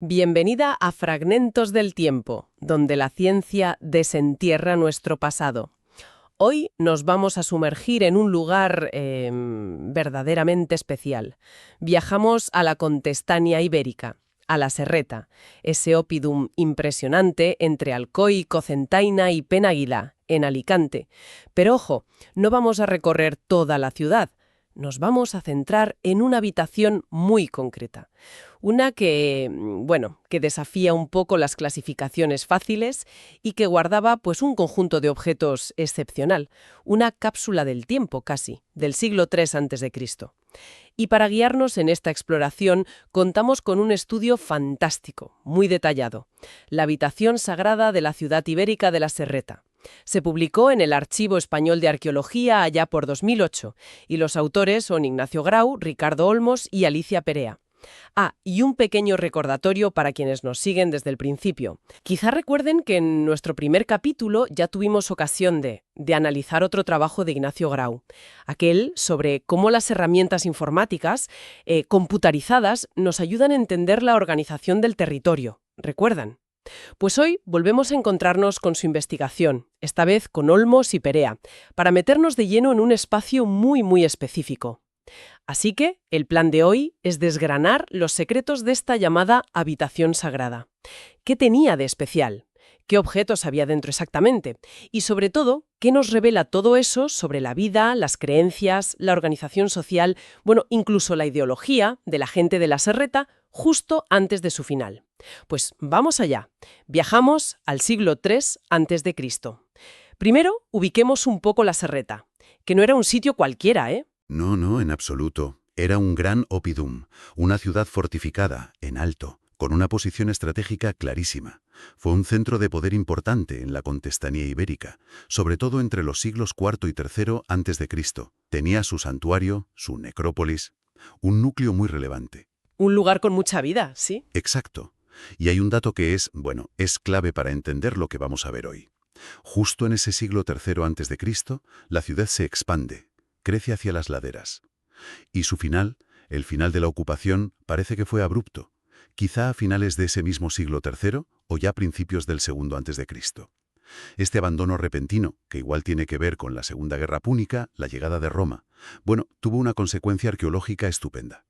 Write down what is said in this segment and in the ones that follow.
Bienvenida a Fragmentos del Tiempo, donde la ciencia desentierra nuestro pasado. Hoy nos vamos a sumergir en un lugar verdaderamente especial. Viajamos a la Contestania ibérica, a la Serreta, ese oppidum impresionante entre Alcoy, Cocentaina y Penàguila, en Alicante. Pero ojo, no vamos a recorrer toda la ciudad. Nos vamos a centrar en una habitación muy concreta. Una que desafía un poco las clasificaciones fáciles y que guardaba pues un conjunto de objetos excepcional, una cápsula del tiempo casi, del siglo III a.C. Y para guiarnos en esta exploración contamos con un estudio fantástico, muy detallado, la habitación sagrada de la ciudad ibérica de la Serreta. Se publicó en el Archivo Español de Arqueología allá por 2008 y los autores son Ignacio Grau, Ricardo Olmos y Alicia Perea. Y un pequeño recordatorio para quienes nos siguen desde el principio. Quizá recuerden que en nuestro primer capítulo ya tuvimos ocasión de analizar otro trabajo de Ignacio Grau, aquel sobre cómo las herramientas informáticas computarizadas nos ayudan a entender la organización del territorio. ¿Recuerdan? Pues hoy volvemos a encontrarnos con su investigación, esta vez con Olmos y Perea, para meternos de lleno en un espacio muy específico. Así que el plan de hoy es desgranar los secretos de esta llamada habitación sagrada. ¿Qué tenía de especial? ¿Qué objetos había dentro exactamente? Y sobre todo, ¿qué nos revela todo eso sobre la vida, las creencias, la organización social, incluso la ideología de la gente de la Serreta justo antes de su final? Pues vamos allá. Viajamos al siglo III a.C. Primero, ubiquemos un poco la Serreta, que no era un sitio cualquiera, ¿eh? No, en absoluto. Era un gran oppidum, una ciudad fortificada, en alto, con una posición estratégica clarísima. Fue un centro de poder importante en la Contestania ibérica, sobre todo entre los siglos IV y III a.C. Tenía su santuario, su necrópolis, un núcleo muy relevante. Un lugar con mucha vida, ¿sí? Exacto. Y hay un dato que es clave para entender lo que vamos a ver hoy. Justo en ese siglo III a.C., la ciudad se expande, crece hacia las laderas. Y su final, el final de la ocupación, parece que fue abrupto, quizá a finales de ese mismo siglo III o ya principios del segundo a.C. Este abandono repentino, que igual tiene que ver con la Segunda Guerra Púnica, la llegada de Roma, tuvo una consecuencia arqueológica estupenda.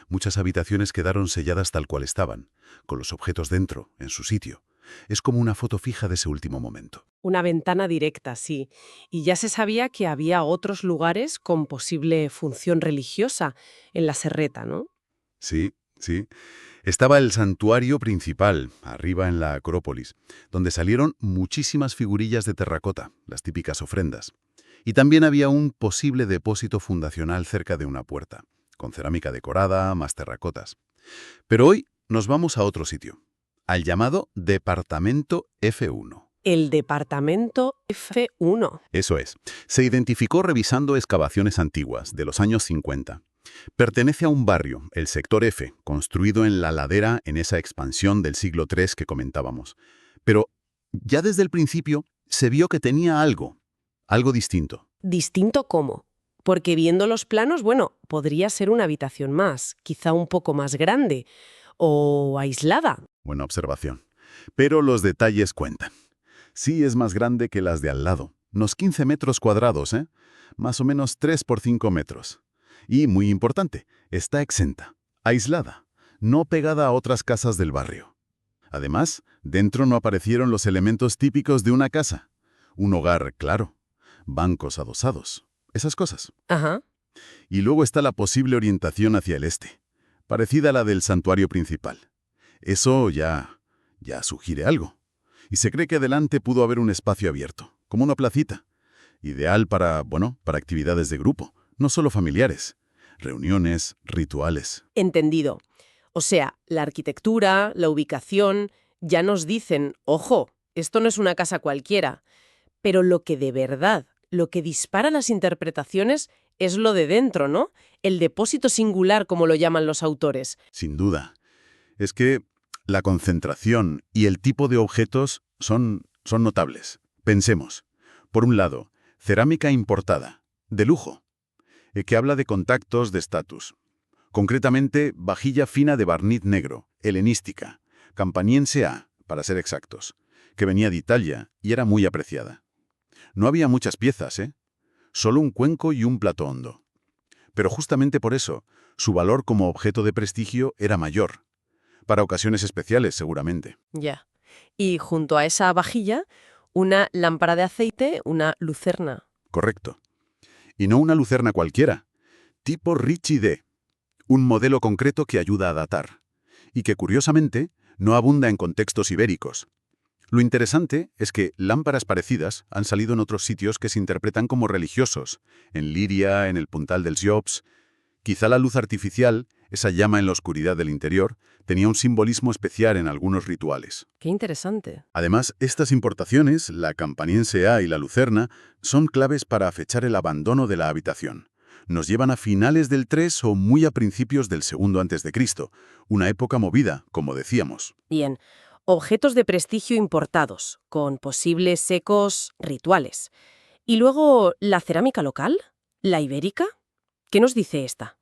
Muchas habitaciones quedaron selladas tal cual estaban, con los objetos dentro, en su sitio. Es como una foto fija de ese último momento. Una ventana directa, sí. Y ya se sabía que había otros lugares con posible función religiosa en la Serreta, ¿no? Sí. Estaba el santuario principal, arriba en la Acrópolis, donde salieron muchísimas figurillas de terracota, las típicas ofrendas. Y también había un posible depósito fundacional cerca de una puerta, con cerámica decorada, más terracotas. Pero hoy nos vamos a otro sitio, al llamado Departamento F1. El departamento F1. Eso es. Se identificó revisando excavaciones antiguas, de los años 50. Pertenece a un barrio, el sector F, construido en la ladera en esa expansión del siglo III que comentábamos. Pero ya desde el principio se vio que tenía algo distinto. ¿Distinto cómo? Porque viendo los planos, podría ser una habitación más, quizá un poco más grande o aislada. Buena observación. Pero los detalles cuentan. Sí es más grande que las de al lado, unos 15 metros cuadrados, más o menos 3 por 5 metros. Y, muy importante, está exenta, aislada, no pegada a otras casas del barrio. Además, dentro no aparecieron los elementos típicos de una casa. Un hogar claro, bancos adosados, esas cosas. Ajá. Y luego está la posible orientación hacia el este, parecida a la del santuario principal. Eso ya sugiere algo. Y se cree que delante pudo haber un espacio abierto, como una placita, ideal para actividades de grupo, no solo familiares, reuniones, rituales. Entendido. O sea, la arquitectura, la ubicación, ya nos dicen, ojo, esto no es una casa cualquiera. Pero lo que de verdad, lo que dispara las interpretaciones es lo de dentro, ¿no? El depósito singular, como lo llaman los autores. Sin duda. Es que la concentración y el tipo de objetos son notables. Pensemos. Por un lado, cerámica importada, de lujo, que habla de contactos de estatus. Concretamente, vajilla fina de barniz negro, helenística, Campaniense A, para ser exactos, que venía de Italia y era muy apreciada. No había muchas piezas, ¿eh? Solo un cuenco y un plato hondo. Pero justamente por eso, su valor como objeto de prestigio era mayor. Para ocasiones especiales, seguramente. Ya. Y junto a esa vajilla, una lámpara de aceite, una lucerna. Correcto. Y no una lucerna cualquiera, tipo Ricci D, un modelo concreto que ayuda a datar, y que curiosamente no abunda en contextos ibéricos. Lo interesante es que lámparas parecidas han salido en otros sitios que se interpretan como religiosos, en Liria, en el Puntal dels Llops. Quizá la luz artificial, esa llama en la oscuridad del interior, tenía un simbolismo especial en algunos rituales. Qué interesante. Además, estas importaciones, la campaniense A y la lucerna, son claves para fechar el abandono de la habitación. Nos llevan a finales del 3 o muy a principios del segundo antes de Cristo, una época movida, como decíamos. Bien. Objetos de prestigio importados, con posibles ecos rituales. Y luego, ¿la cerámica local? ¿La ibérica? ¿Qué nos dice esta?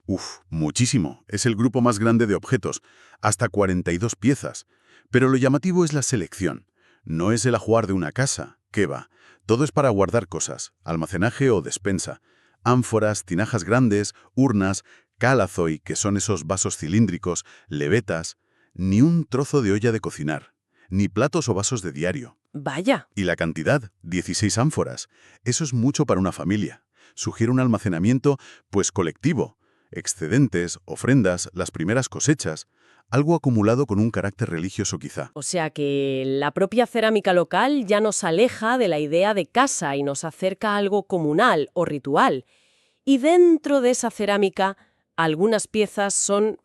Muchísimo. Es el grupo más grande de objetos, hasta 42 piezas. Pero lo llamativo es la selección. No es el ajuar de una casa, ¿qué va? Todo es para guardar cosas, almacenaje o despensa. Ánforas, tinajas grandes, urnas, calathoi, que son esos vasos cilíndricos, levetas, ni un trozo de olla de cocinar, ni platos o vasos de diario. Vaya. Y la cantidad, 16 ánforas. Eso es mucho para una familia. Sugiere un almacenamiento, pues colectivo. Excedentes, ofrendas, las primeras cosechas. Algo acumulado con un carácter religioso quizá. O sea que la propia cerámica local ya nos aleja de la idea de casa y nos acerca a algo comunal o ritual. Y dentro de esa cerámica, algunas piezas son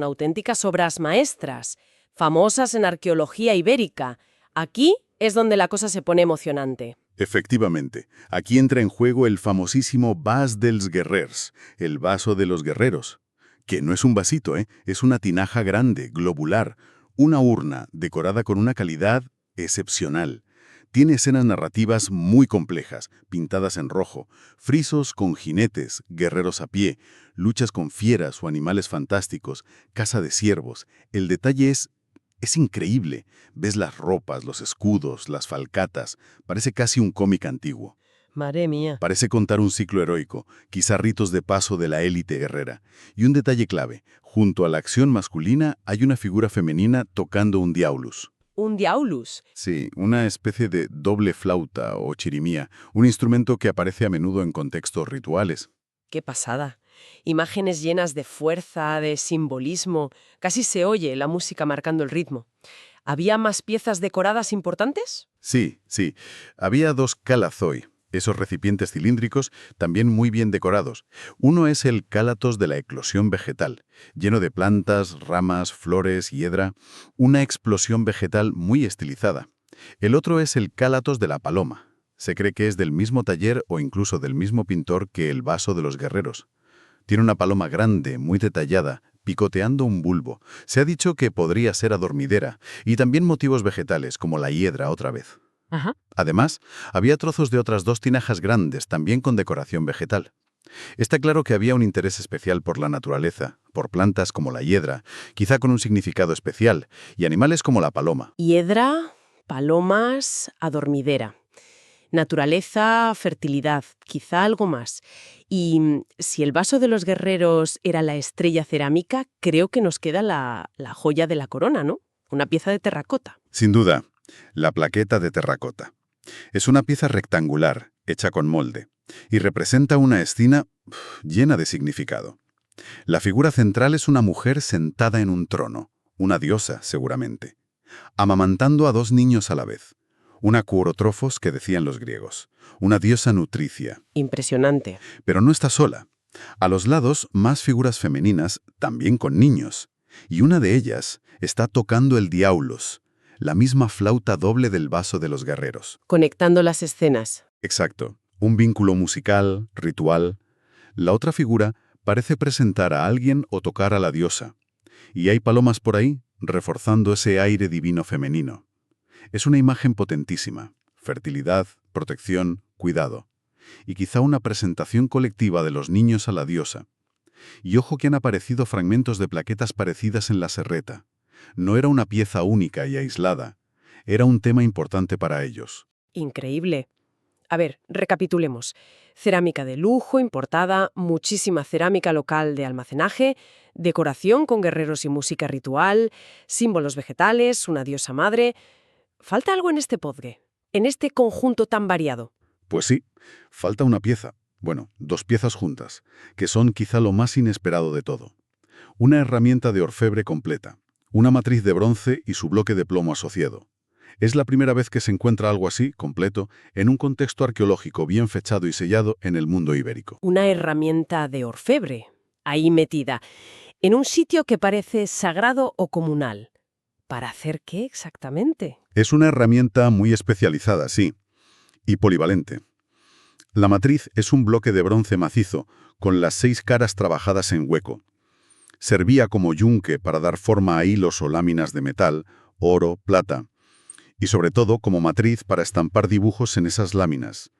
auténticas obras maestras, famosas en arqueología ibérica. Aquí es donde la cosa se pone emocionante. Efectivamente, aquí entra en juego el famosísimo Vas dels Guerrers, el vaso de los guerreros. Que no es un vasito, es una tinaja grande, globular, una urna decorada con una calidad excepcional. Tiene escenas narrativas muy complejas, pintadas en rojo, frisos con jinetes, guerreros a pie, luchas con fieras o animales fantásticos, caza de ciervos. El detalle es increíble. Ves las ropas, los escudos, las falcatas. Parece casi un cómic antiguo. Madre mía. Parece contar un ciclo heroico, quizá ritos de paso de la élite guerrera. Y un detalle clave, junto a la acción masculina hay una figura femenina tocando un diaulus. ¿Un diaulus? Sí, una especie de doble flauta o chirimía, un instrumento que aparece a menudo en contextos rituales. ¡Qué pasada! Imágenes llenas de fuerza, de simbolismo. Casi se oye la música marcando el ritmo. ¿Había más piezas decoradas importantes? Sí. Había 2 calathoi, esos recipientes cilíndricos también muy bien decorados. Uno es el cálatos de la eclosión vegetal, lleno de plantas, ramas, flores, hiedra, una explosión vegetal muy estilizada. El otro es el cálatos de la paloma. Se cree que es del mismo taller o incluso del mismo pintor que el vaso de los guerreros. Tiene una paloma grande, muy detallada, picoteando un bulbo. Se ha dicho que podría ser adormidera, y también motivos vegetales, como la hiedra otra vez. Ajá. Además, había trozos de otras 2 tinajas grandes, también con decoración vegetal. Está claro que había un interés especial por la naturaleza, por plantas como la hiedra, quizá con un significado especial, y animales como la paloma. Hiedra, palomas, adormidera. Naturaleza, fertilidad, quizá algo más. Y si el vaso de los guerreros era la estrella cerámica, creo que nos queda la joya de la corona, ¿no? Una pieza de terracota. Sin duda, la plaqueta de terracota. Es una pieza rectangular, hecha con molde, y representa una escena llena de significado. La figura central es una mujer sentada en un trono, una diosa seguramente, amamantando a 2 niños a la vez. Una cuorotrofos que decían los griegos, una diosa nutricia. Impresionante. Pero no está sola. A los lados, más figuras femeninas, también con niños. Y una de ellas está tocando el diaulos, la misma flauta doble del vaso de los guerreros. Conectando las escenas. Exacto. Un vínculo musical, ritual. La otra figura parece presentar a alguien o tocar a la diosa. Y hay palomas por ahí, reforzando ese aire divino femenino. Es una imagen potentísima. Fertilidad, protección, cuidado. Y quizá una presentación colectiva de los niños a la diosa. Y ojo que han aparecido fragmentos de plaquetas parecidas en la serreta. No era una pieza única y aislada. Era un tema importante para ellos. Increíble. A ver, recapitulemos. Cerámica de lujo, importada, muchísima cerámica local de almacenaje, decoración con guerreros y música ritual, símbolos vegetales, una diosa madre. ¿Falta algo en este puzzle? En este conjunto tan variado. Pues sí, falta una pieza. Bueno, dos piezas juntas, que son quizá lo más inesperado de todo. Una herramienta de orfebre completa, una matriz de bronce y su bloque de plomo asociado. Es la primera vez que se encuentra algo así, completo, en un contexto arqueológico bien fechado y sellado en el mundo ibérico. Una herramienta de orfebre, ahí metida, en un sitio que parece sagrado o comunal. ¿Para hacer qué exactamente? Es una herramienta muy especializada, sí, y polivalente. La matriz es un bloque de bronce macizo, con las 6 caras trabajadas en hueco. Servía como yunque para dar forma a hilos o láminas de metal, oro, plata, y sobre todo como matriz para estampar dibujos en esas láminas.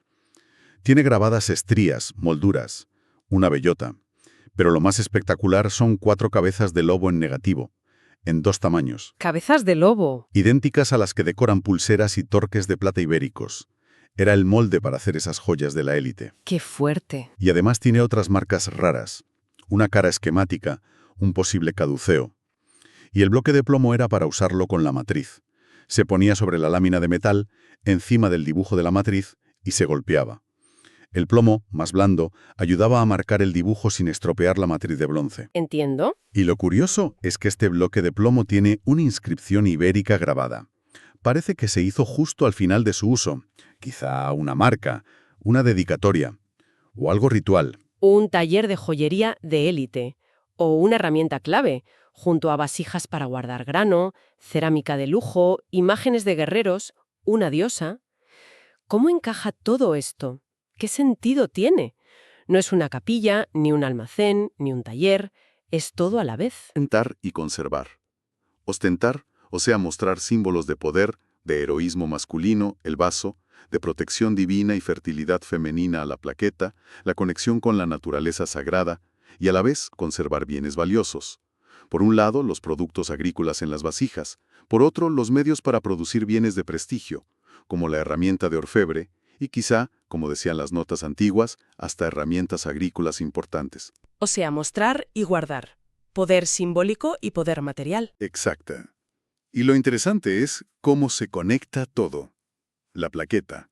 Tiene grabadas estrías, molduras, una bellota, pero lo más espectacular son 4 cabezas de lobo en negativo, en 2 tamaños, Cabezas de lobo. idénticas a las que decoran pulseras y torques de plata ibéricos. Era el molde para hacer esas joyas de la élite. ¡Qué fuerte! Y además tiene otras marcas raras, una cara esquemática, un posible caduceo. Y el bloque de plomo era para usarlo con la matriz. Se ponía sobre la lámina de metal, encima del dibujo de la matriz, y se golpeaba. El plomo, más blando, ayudaba a marcar el dibujo sin estropear la matriz de bronce. Entiendo. Y lo curioso es que este bloque de plomo tiene una inscripción ibérica grabada. Parece que se hizo justo al final de su uso, quizá una marca, una dedicatoria, o algo ritual. Un taller de joyería de élite, o una herramienta clave, junto a vasijas para guardar grano, cerámica de lujo, imágenes de guerreros, una diosa. ¿Cómo encaja todo esto? ¿Qué sentido tiene? No es una capilla, ni un almacén, ni un taller, es todo a la vez. Ostentar y conservar. Ostentar, o sea, mostrar símbolos de poder, de heroísmo masculino, el vaso, de protección divina y fertilidad femenina a la plaqueta, la conexión con la naturaleza sagrada, y a la vez conservar bienes valiosos. Por un lado, los productos agrícolas en las vasijas, por otro, los medios para producir bienes de prestigio, como la herramienta de orfebre, y quizá, como decían las notas antiguas, hasta herramientas agrícolas importantes. O sea, mostrar y guardar. Poder simbólico y poder material. Exacta. Y lo interesante es cómo se conecta todo. La plaqueta.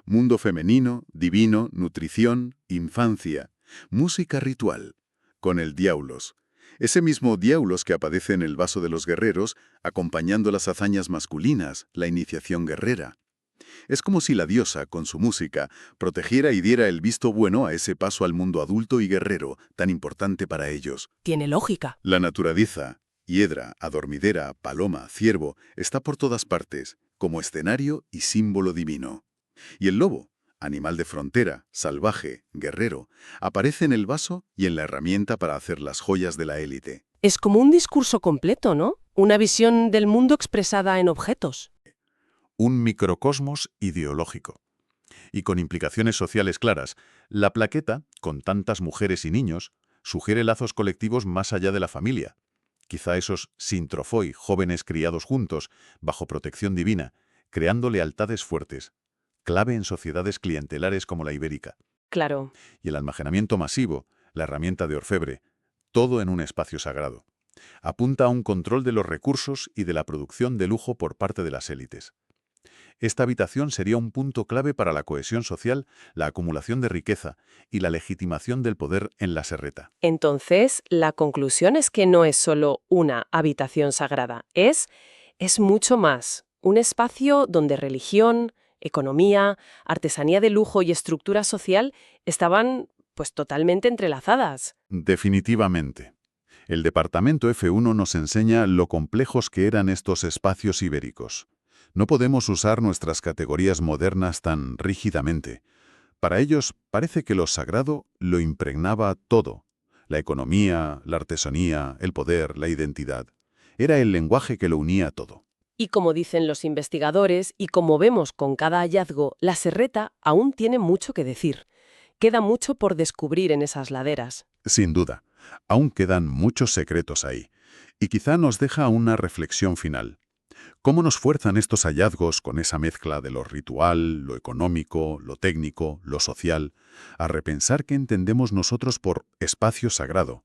Mundo femenino, divino, nutrición, infancia, música ritual. Con el diaulos. Ese mismo diaulos que aparece en el vaso de los guerreros, acompañando las hazañas masculinas, la iniciación guerrera. Es como si la diosa, con su música, protegiera y diera el visto bueno a ese paso al mundo adulto y guerrero, tan importante para ellos. Tiene lógica. La naturaleza, hiedra, adormidera, paloma, ciervo, está por todas partes, como escenario y símbolo divino. Y el lobo, animal de frontera, salvaje, guerrero, aparece en el vaso y en la herramienta para hacer las joyas de la élite. Es como un discurso completo, ¿no? Una visión del mundo expresada en objetos. Un microcosmos ideológico. Y con implicaciones sociales claras, la plaqueta, con tantas mujeres y niños, sugiere lazos colectivos más allá de la familia. Quizá esos sintrofoi, jóvenes criados juntos, bajo protección divina, creando lealtades fuertes, clave en sociedades clientelares como la ibérica. Claro. Y el almacenamiento masivo, la herramienta de orfebre, todo en un espacio sagrado. Apunta a un control de los recursos y de la producción de lujo por parte de las élites. Esta habitación sería un punto clave para la cohesión social, la acumulación de riqueza y la legitimación del poder en la serreta. Entonces, la conclusión es que no es solo una habitación sagrada, es mucho más. Un espacio donde religión, economía, artesanía de lujo y estructura social estaban, pues, totalmente entrelazadas. Definitivamente. El departamento F1 nos enseña lo complejos que eran estos espacios ibéricos. No podemos usar nuestras categorías modernas tan rígidamente. Para ellos parece que lo sagrado lo impregnaba todo. La economía, la artesanía, el poder, la identidad. Era el lenguaje que lo unía todo. Y como dicen los investigadores, y como vemos con cada hallazgo, la serreta aún tiene mucho que decir. Queda mucho por descubrir en esas laderas. Sin duda, aún quedan muchos secretos ahí. Y quizá nos deja una reflexión final. ¿Cómo nos fuerzan estos hallazgos con esa mezcla de lo ritual, lo económico, lo técnico, lo social, a repensar qué entendemos nosotros por espacio sagrado?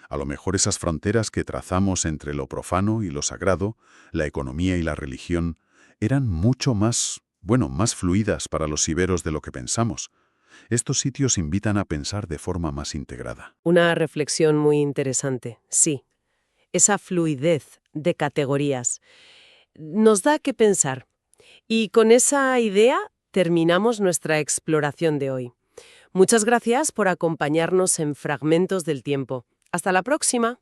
A lo mejor esas fronteras que trazamos entre lo profano y lo sagrado, la economía y la religión, eran mucho más, bueno, más fluidas para los iberos de lo que pensamos. Estos sitios invitan a pensar de forma más integrada. Una reflexión muy interesante, sí. Esa fluidez de categorías nos da que pensar. Y con esa idea terminamos nuestra exploración de hoy. Muchas gracias por acompañarnos en Fragmentos del Tiempo. Hasta la próxima.